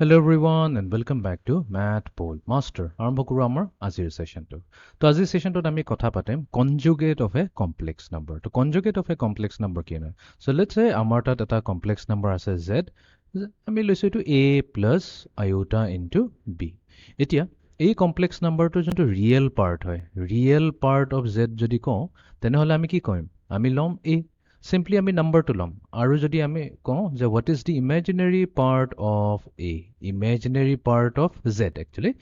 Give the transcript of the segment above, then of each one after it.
Hello everyone and welcome back to Math Pole Master. আৰম্ভ কৰো আমাৰ আজিৰ সেশনটো। তো আজিৰ সেশনটোত আমি কথা পাতিম conjugate of a complex number। তো conjugate of a complex number কি হয়? So let's say আমাৰ তাত এটা complex number আছে z। আমি লৈছো এইটো a plus iota into b। এতিয়া এই complex numberটো যোনটো real part হয়, real part of z যদি কওঁ, তেনেহ'লে আমি কি কৰিম? আমি ল'ম a। Simply আমি নাম্বাৰটো ল'ম আৰু যদি আমি কওঁ যে what is the imaginary part of a imaginary part of z actually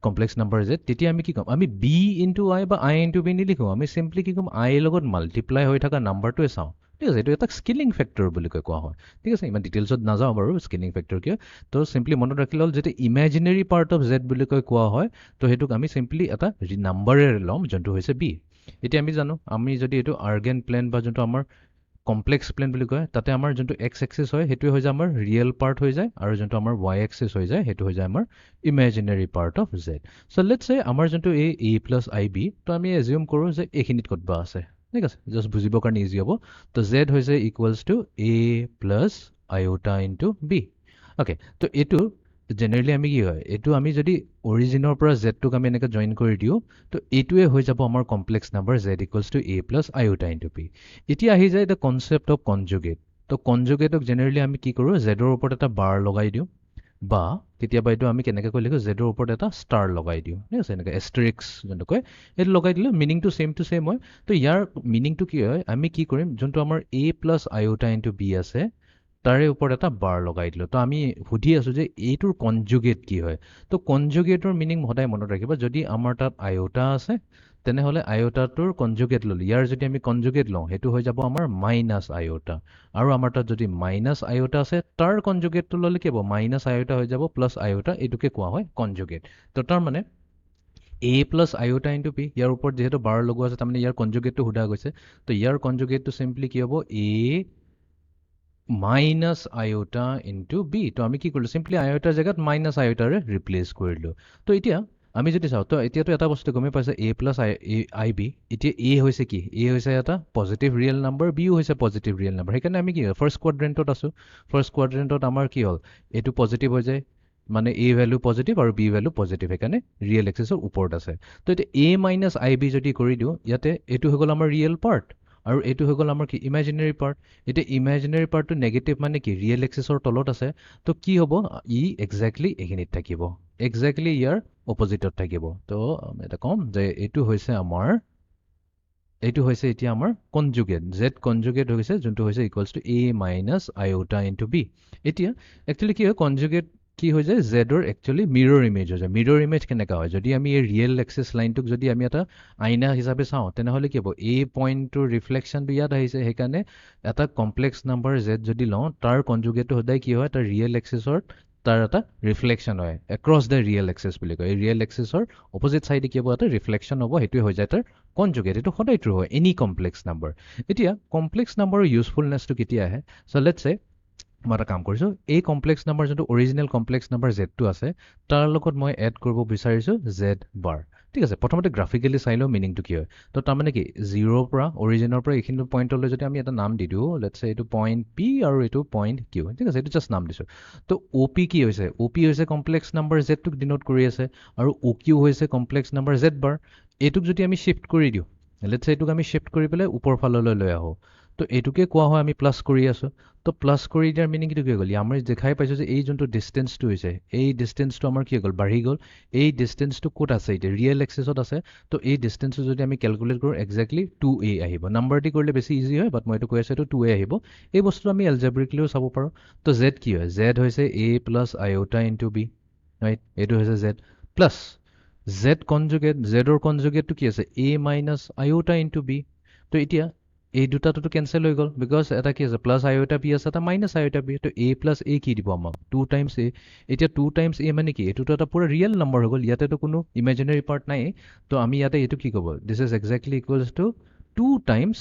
complex number z তেতিয়া আমি কি ক'ম আমি b into i বা i into b নিলিখো আমি simply কি ক'ম i লগত মাল্টিপ্লাই হৈ থকা নাম্বাৰটোৱে চাওঁ ঠিক আছে এইটো এটা স্কেলিং ফেক্টৰ বুলি কোৱা হয় ঠিক আছে ইমান ডিটেইলছত নাযাওঁ বাৰু স্কেলিং ফেক্টৰ কি তো simply মনত ৰাখি ল'ল যেতিয়া imaginary part of z বুলি কোৱা হয় তো সেইটোক আমি simply এটা নাম্বাৰেৰে ল'ম যোনটো হৈছে b এতিয়া আমি জানো আমি যদি এইটো আৰ্গেন প্লেন বা যোনটো আমাৰ কমপ্লেক্স প্লেন বুলি কয় তাতে আমাৰ যোনটো এক্স এক্সিছ হয় সেইটোৱে হৈ যায় আমাৰ ৰিয়েল পাৰ্ট হৈ যায় আৰু যোনটো আমাৰ ৱাই এক্সিছ হৈ যায় সেইটো হৈ যায় আমাৰ imaginary part of Z so' let's চে আমাৰ যোনটো এ প্লাছ আই বি তো আমি এজিউম কৰোঁ যে এইখিনিত ক'তবা আছে ঠিক আছে জাষ্ট বুজিবৰ কাৰণে ইজি হ'ব তো জেড হৈছে equals to A plus iota into B okay তো এইটো জেনেৰেলি আমি কি হয় এইটো আমি যদি অৰিজিনৰ পৰা জেডটোক আমি এনেকৈ জইন কৰি দিওঁ তো এইটোৱে হৈ যাব আমাৰ complex number Z equals to A plus iota into B এতিয়া আহি যায় দ্য কনচেপ্ট অফ কনজুগেট তো কনজুগেটক জেনেৰেলি আমি কি কৰোঁ জেডৰ ওপৰত এটা বাৰ লগাই দিওঁ বা কেতিয়াবা এইটো আমি কেনেকৈ লিখোঁ জেডৰ ওপৰত এটা ষ্টাৰ লগাই দিওঁ ঠিক আছে এনেকৈ এষ্টেৰিক্স যোনটো কয় এইটো লগাই দিলে মিনিংটো ছেম টু ছেম হয় তো ইয়াৰ মিনিংটো কি হয় আমি কি কৰিম যোনটো আমাৰ এ প্লাছ আইঅ'টা ইনটু বি আছে তাৰে ওপৰত এটা বাৰ লগাই দিলোঁ তো আমি সুধি আছোঁ যে এইটোৰ কনজুগেট কি হয় তো কনজুগেটৰ মিনিং সদায় মনত ৰাখিব যদি আমাৰ তাত আইঅ'টা আছে তেনেহ'লে আইঅ'টাটোৰ কনজুগেট ল'লোঁ ইয়াৰ যদি আমি কনজুগেট লওঁ সেইটো হৈ যাব আমাৰ মাইনাছ আইঅ'টা আৰু আমাৰ তাত যদি মাইনাছ আইঅ'টা আছে তাৰ কনজুগেটটো ল'লে কি হ'ব মাইনাছ আইঅ'টা হৈ যাব প্লাছ আইঅ'টা এইটোকে কোৱা হয় কনজুগেট তো তাৰমানে এ প্লাছ আইঅ'টা ইনটু পি ইয়াৰ ওপৰত যিহেতু বাৰ লগোৱা আছে তাৰমানে ইয়াৰ কনজুগেটটো সোধা গৈছে তো ইয়াৰ কনজুগেটটো চিম্পলি কি হ'ব এ মাইনাছ আইঅ'টা ইনটু বি তো আমি কি কৰিলোঁ চিম্পলি আইঅ'টাৰ জেগাত মাইনাছ আইঅ'টাৰে ৰিপ্লেচ কৰিলোঁ তো এতিয়া আমি যদি চাওঁ তো এতিয়াতো এটা বস্তু গমেই পাইছে এ প্লাছ আই বি এতিয়া এ হৈছে কি এ হৈছে এটা পজিটিভ ৰিয়েল নাম্বাৰ বিও হৈছে পজিটিভ ৰিয়েল নাম্বাৰ সেইকাৰণে আমি কি ফাৰ্ষ্ট কোৱাড্ৰেণ্টত আছোঁ ফাৰ্ষ্ট কোৱাড্ৰেণ্টত আমাৰ কি হ'ল এইটো পজিটিভ হৈ যায় মানে এ ভেলু পজিটিভ আৰু বি ভেলু পজিটিভ সেইকাৰণে ৰিয়েল এক্সিছৰ ওপৰত আছে তো এতিয়া এ মাইনাছ আই বি যদি কৰি দিওঁ ইয়াতে এইটো হৈ গ'ল আমাৰ ৰিয়েল পাৰ্ট আৰু এইটো হৈ গ'ল আমাৰ কি ইমেজিনেৰী পাৰ্ট এতিয়া ইমেজিনেৰী পাৰ্টটো নেগেটিভ মানে কি ৰিয়েল এক্সিছৰ তলত আছে তো কি হ'ব ই একজেক্টলি এইখিনিত থাকিব একজেক্টলি ইয়াৰ অপজিটত থাকিব তো আমি এটা ক'ম যে এইটো হৈছে এতিয়া আমাৰ কনজুগেট জেড কনজুগেট হৈছে যোনটো হৈছে equals to A minus iota into B এতিয়া একচুৱেলি কি হয় কনজুগেট কি হৈ যায় জেডৰ একচুৱেলি মিৰৰ ইমেজ হৈ যায় মিৰৰ ইমেজ কেনেকুৱা হয় যদি আমি এই ৰিয়েল এক্সিছ লাইনটোক যদি আমি এটা আইনা হিচাপে চাওঁ তেনেহ'লে কি হ'ব এই পইণ্টটোৰ ৰিফ্লেকশ্যনটো ইয়াত আহিছে সেইকাৰণে এটা কমপ্লেক্স নাম্বাৰ জেড যদি লওঁ তাৰ কনজুগেটটো সদায় কি হয় তাৰ ৰিয়েল এক্সিছৰ তাৰ এটা ৰিফ্লেকশ্যন হয় এক্ৰছ দ্য ৰিয়েল এক্সিছ বুলি কয় এই ৰিয়েল এক্সিছৰ অপজিট চাইডে কি হ'ব এটা ৰিফ্লেকশ্যন হ'ব সেইটোৱে হৈ যায় তাৰ কনজুগেট এইটো সদায় ট্ৰু হয় এনি কমপ্লেক্স নাম্বাৰ এতিয়া কমপ্লেক্স নাম্বাৰৰ ইউজফুলনেছটো কেতিয়া আহে চ' লেটছ চে মই এটা কাম কৰিছোঁ এই কমপ্লেক্স নাম্বাৰ যোনটো অৰিজিনেল কমপ্লেক্স নাম্বাৰ জেডটো আছে তাৰ লগত মই এড কৰিব বিচাৰিছোঁ জেড বাৰ ঠিক আছে প্ৰথমতে গ্ৰাফিকেলি চাই লওঁ মিনিংটো কি হয় তো তাৰমানে কি জিৰ'ৰ পৰা অৰিজিনৰ পৰা এইখিনি পইণ্টলৈ যদি আমি এটা নাম দি দিওঁ লেটছ এইটো পইণ্ট পি আৰু এইটো পইণ্ট কিউ ঠিক আছে এইটো জাষ্ট নাম দিছোঁ তো অ' পি কি হৈছে অ' পি হৈছে কমপ্লেক্স নাম্বাৰ জেডটোক ডিনোট কৰি আছে আৰু অ' কিউ হৈছে কমপ্লেক্স নাম্বাৰ জেড বাৰ এইটোক যদি আমি শ্বিফ্ট কৰি দিওঁ লেটছ এইটোক আমি শ্বিফ্ট কৰি পেলাই ওপৰ ফাললৈ লৈ আহোঁ তো এইটোকে কোৱা হয় আমি প্লাছ কৰি আছোঁ তো প্লাছ কৰি দিয়াৰ মিনিং কি হৈ গ'ল আমি দেখাই পাইছোঁ যে এই যোনটো ডিষ্টেঞ্চটো হৈছে এই ডিষ্টেঞ্চটো আমাৰ কি হৈ গ'ল বাঢ়ি গ'ল এই ডিষ্টেঞ্চটো ক'ত আছে এতিয়া ৰিয়েল এক্সিছত আছে তো এই ডিষ্টেঞ্চটো যদি আমি কেলকুলেট কৰোঁ একজেক্টলি 2a আহিব নাম্বাৰ দি কৰিলে বেছি ইজি হয় বাট মই এইটো কৈ আছোঁ এইটো 2a আহিব এই বস্তুটো আমি এলজেব্ৰিকলিও চাব পাৰোঁ তো জেড কি হয় জেড হৈছে a plus iota into B right এইটো হৈছে জেড প্লাছ জেড কনজুগেট জেডৰ কনজুগেটটো কি আছে a minus iota into B তো এতিয়া এই দুটাটোতো কেঞ্চেল হৈ গ'ল বিকজ এটা কি আছে প্লাছ আইঅ'টা বি আছে এটা মাইনাছ আইঅ'টা বি তো এ প্লাছ এ কি দিব আমাক 2 টাইমছ এ এতিয়া 2 টাইমছ এ মানে কি এইটোতো এটা পুৰা ৰিয়েল নম্বৰ হৈ গ'ল ইয়াতেতো কোনো ইমেজিনেৰী পাৰ্ট নাই তো আমি ইয়াতে এইটো কি ক'ব this is exactly equals to 2 times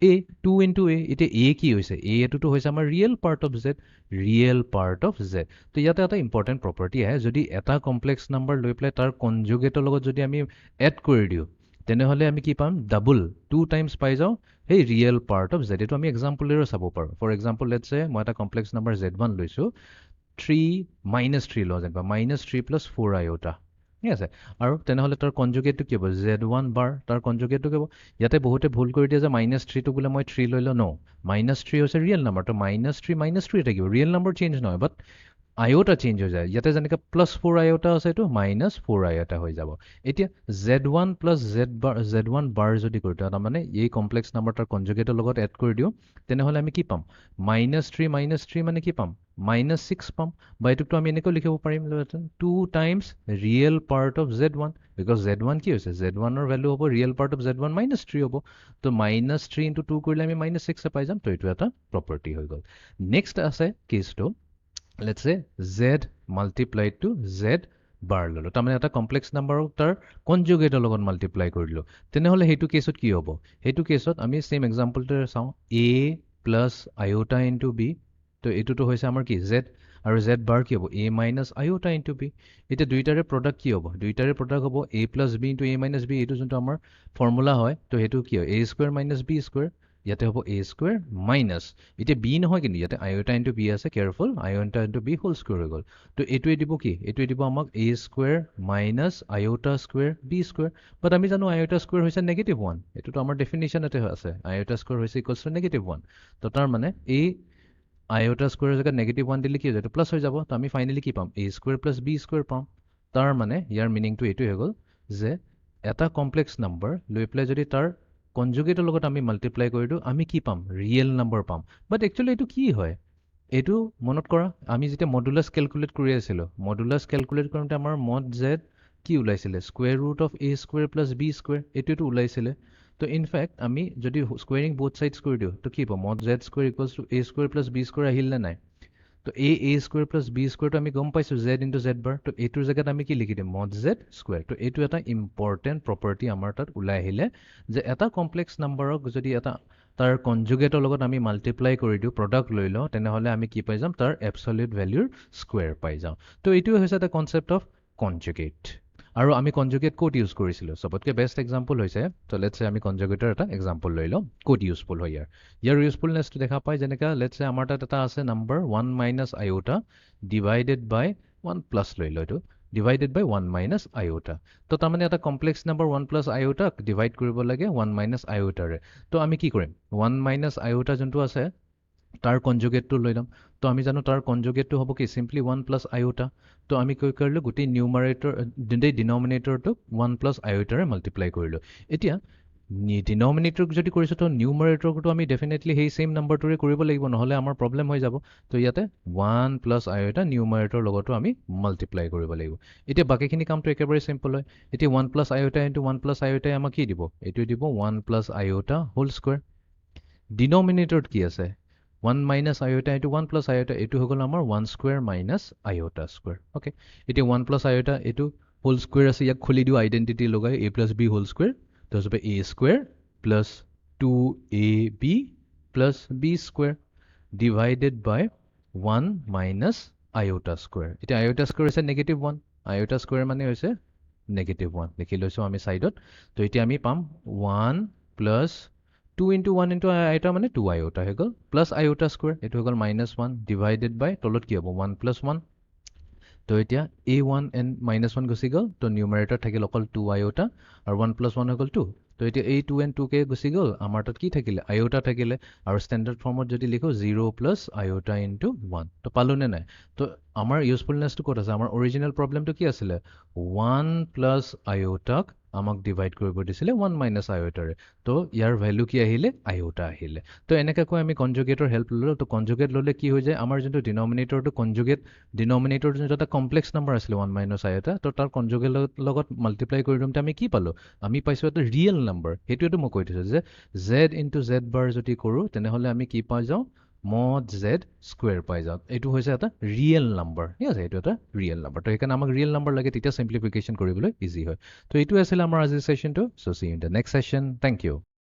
A 2 into A এতিয়া এ কি হৈছে এইটোতো হৈছে আমাৰ real part of Z real part of Z তো ইয়াতে এটা ইম্পৰ্টেণ্ট প্ৰপাৰ্টি আহে যদি এটা কমপ্লেক্স নাম্বাৰ লৈ পেলাই তাৰ কনজুগেটৰ লগত যদি আমি এড কৰি দিওঁ তেনেহ'লে আমি কি পাম ডাবল 2 টাইমছ পাই যাওঁ সেই ৰিয়েল পাৰ্ট অফ জেড এইটো আমি এক্সাম্পলেৰে চাব পাৰোঁ ফৰ এক্সাম্পল লেটছে মই এটা কমপ্লেক্স নাম্বাৰ জেড ওৱান লৈছোঁ 3 minus 3 লওঁ যেনিবা minus 3 plus 4 iota ঠিক আছে আৰু তেনেহ'লে তাৰ কনজুগেটটো কি হ'ব z1 বাৰ তাৰ কনজুগেটটো কি হ'ব ইয়াতে বহুতে ভুল কৰি দিয়ে যে -3 টো বোলে মই 3 লৈ লওঁ ন -3 হৈছে ৰিয়েল নাম্বাৰ তো -3 থাকিব ৰিয়েল নাম্বাৰ চেঞ্জ নহয় বাট আয়োটা চেঞ্জ হৈ যায় ইয়াতে যেনেকৈ +4 আয়োটা আছে এইটো -4 আয়োটা হৈ যাব এতিয়া z1 plus z1 বাৰ যদি কৰি দিওঁ তাৰমানে এই কমপ্লেক্স নাম্বাৰ তাৰ কনজুগেটৰ লগত এড কৰি দিওঁ তেনেহ'লে আমি কি পাম -3 মানে কি পাম -6 পাম বা এইটোকতো আমি এনেকৈ লিখিব পাৰিম 2 times real part of z1 because z1 কি হৈছে z1ৰ ভেলু হ'ব ৰিয়েল পাৰ্ট অফ z1 -3 হ'ব তো -3 ইনটু 2 কৰিলে আমি -6 পাই যাম তো এইটো এটা প্ৰপাৰ্টি হৈ গ'ল নেক্সট আছে কেছটো let's say z multiplied to z bar ললো তাৰমানে এটা কমপ্লেক্স নাম্বাৰক তাৰ কনজুগেটৰ লগত মাল্টিপ্লাই কৰিলো তেনেহ'লে সেইটো কেছত কি হ'ব সেইটো কেছত আমি সেম এক্সাম্পলটো চাওঁ a plus iota into b তো এইটোতো হৈছে আমাৰ কি z আৰু z bar কি হ'ব a minus iota into b এতিয়া দুইটাৰে প্ৰডাক্ট কি হ'ব দুইটাৰে প্ৰডাক্ট হ'ব a plus b into a minus b এইটো যোনটো আমাৰ ফৰ্মুলা হয় তো সেইটো কি হয় a square minus b square ইয়াতে হ'ব a square minus এতিয়া b নহয় কিন্তু ইয়াতে iota into b আছে careful iota into b whole square হৈ গ'ল তো এইটোৱে দিব কি এইটোৱে দিব আমাক a square minus iota square b square বাট আমি জানো iota square হৈছে -1 এইটোতো আমাৰ ডেফিনিশ্যনতে আছে iota square হৈছে ইকুৱেলছ টু -1 তো তাৰ মানে এই iota square জেগাত -1 দিলে কি হৈ যায় এইটো প্লাছ হৈ যাব তো আমি ফাইনেলি কি পাম a square plus b square পাম তাৰ মানে ইয়াৰ মিনিংটো এইটোৱে হৈ গ'ল যে এটা কমপ্লেক্স নাম্বাৰ লৈ পেলাই যদি তাৰ কনজুগেটৰ লগত আমি মাল্টিপ্লাই কৰি দিওঁ আমি কি পাম ৰিয়েল নাম্বাৰ পাম বাট একচুৱেলি এইটো কি হয় এইটো মনত কৰা আমি যেতিয়া মডুলাছ কেলকুলেট কৰি আছিলোঁ মডুলাছ কেলকুলেট কৰোঁতে আমাৰ মড জেড কি ওলাইছিলে square root of a square plus b square এইটোতো ওলাইছিলে তো ইনফেক্ট আমি যদি স্কুৱেৰিং বোথ ছাইডছ কৰি দিওঁ তো কি হ'ব mod Z square equals to a square plus b square আহিল নে নাই তো a স্কুৱেৰ প্লাছ b স্কুৱেৰটো আমি গম পাইছোঁ z ইনটু z বাৰ তো এইটোৰ জেগাত আমি কি লিখি দিম মড জেড স্কুৱেৰ তো এইটো এটা ইম্পৰ্টেণ্ট প্ৰপাৰ্টি আমাৰ তাত ওলাই আহিলে যে এটা কমপ্লেক্স নাম্বাৰক যদি এটা তাৰ কনজুগেটৰ লগত আমি মাল্টিপ্লাই কৰি দিওঁ প্ৰডাক্ট লৈ লওঁ তেনেহ'লে আমি কি পাই যাম তাৰ এবছলিউট ভেল্যুৰ স্কুৱেৰ পাই যাওঁ তো এইটোৱে হৈছে এটা কনচেপ্ট অফ কনজুগেট আৰু আমি কনজুগেট ক'ত ইউজ কৰিছিলোঁ চবতকৈ বেষ্ট এক্সাম্পল হৈছে তো লেটছে আমি কনজুগেটৰ এটা এক্সাম্পল লৈ লওঁ ক'ত ইউজফুল হয় ইয়াৰ ইউজফুলনেছটো দেখা পায় যেনেকৈ লেটছে আমাৰ তাত এটা আছে নাম্বাৰ 1 মাইনাছ আয়োটা ডিভাইডেড বাই 1 প্লাছ লৈ লওঁ এইটো ডিভাইডেড বাই 1 মাইনাছ আয়োটা তো তাৰমানে এটা কমপ্লেক্স নাম্বাৰ 1 প্লাছ আয়োটাক ডিভাইড কৰিব লাগে 1 মাইনাছ আয়োটাৰে তো আমি কি কৰিম 1 মাইনাছ আয়োটা যোনটো আছে তাৰ কনজুগেটটো লৈ ল'ম তো আমি জানো তাৰ কনজুগেটটো হ'ব কি চিম্পলি 1 প্লাছ আয়োটা তো আমি কি কৰিলোঁ গোটেই নিউমাৰেটৰ গোটেই ডিনমিনেটৰটোক 1 প্লাছ আয়োটাৰে মাল্টিপ্লাই কৰিলোঁ এতিয়া ডিনমিনেটৰক যদি কৰিছোঁ তো নিউমাৰেটৰটো আমি ডেফিনেটলি সেই ছেইম নাম্বাৰটোৰে কৰিব লাগিব নহ'লে আমাৰ প্ৰব্লেম হৈ যাব তো ইয়াতে 1 প্লাছ আয়োটা নিউমাৰেটৰ লগতো আমি মাল্টিপ্লাই কৰিব লাগিব এতিয়া বাকীখিনি কামটো একেবাৰে চিম্পল হয় এতিয়া 1 প্লাছ আয়োটা ইনটু 1 প্লাছ আয়োটাই আমাক কি দিব এইটোৱে দিব 1 প্লাছ আয়োটা হোল স্কুৱেৰ ডিনমিনেটৰত কি আছে 1 minus iota into 1 plus iota এইটো হৈ গ'ল আমাৰ 1 square minus iota square okay এতিয়া 1 plus iota এইটো whole square আছে ইয়াক খুলি দিও আইডেন্টিটি লগাই a plus b whole square তো হবে a square plus 2ab plus b square divided by 1 minus iota square এতিয়া iota square হৈছে -1 iota square মানে হৈছে -1 লিখি লৈছো আমি সাইডত তো এতিয়া আমি পাম 1 plus 2 into 1 into iota মানে 2 iota হৈ গ'ল প্লাছ iota square এইটো হৈ গ'ল -1 ডিভাইডেড বাই তলত কি হ'ব 1 plus 1 তো এতিয়া a1 and -1 গুচি গ'ল তো নিউমাৰেটৰ থাকিল অকল 2 iota আৰু 1 plus 1 হৈ গ'ল 2 তো এতিয়া এই 2 and 2 কে গুচি গ'ল আমাৰ তাত কি থাকিলে iota থাকিলে আৰু ষ্টেণ্ডাৰ্ড ফৰ্মত যদি লিখো 0 plus iota into 1 তো পালো নে নাই তো আমাৰ ইউজফুলনেছটো ক'ত আছে আমাৰ অৰিজিনেল প্ৰব্লেমটো কি আছিলে 1 plus iota আমাক ডিভাইড কৰিব দিছিলে 1 মাইনাছ আয়োটাৰে তো ইয়াৰ ভ্যালু কি আহিলে আয়োটা আহিলে তো এনেকৈ আমি কনজুগেটৰ হেল্প ল'লো তো কনজুগেট ল'লে কি হৈ যায় আমাৰ যোনটো ডিনমিনেটৰটো কনজুগেট ডিনমিনেটৰ যোনটো এটা কমপ্লেক্স নাম্বাৰ আছিলে 1 মাইনাছ আয়োটা তো তাৰ কনজুগেট লগত মাল্টিপ্লাই কৰি দিওঁতে আমি কি পালো আমি পাইছো এটা ৰিয়েল নাম্বাৰ সেইটোৱেতো মই কৈ দিছো যে z ইনটু z বাৰ যদি কৰোঁ তেনেহ'লে আমি কি পাই যাওঁ mod z স্কুৱেৰ পাই যাওঁ এইটো হৈছে এটা ৰিয়েল নাম্বাৰ ঠিক আছে এইটো এটা ৰিয়েল নাম্বাৰ তো সেইকাৰণে আমাক ৰিয়েল নাম্বাৰ লাগে তেতিয়া সিম্পলিফিকেশ্যন কৰিবলৈ ইজি হয় তো এইটো আছিল আমাৰ আজিৰ সেশনটো so see in the next session thank U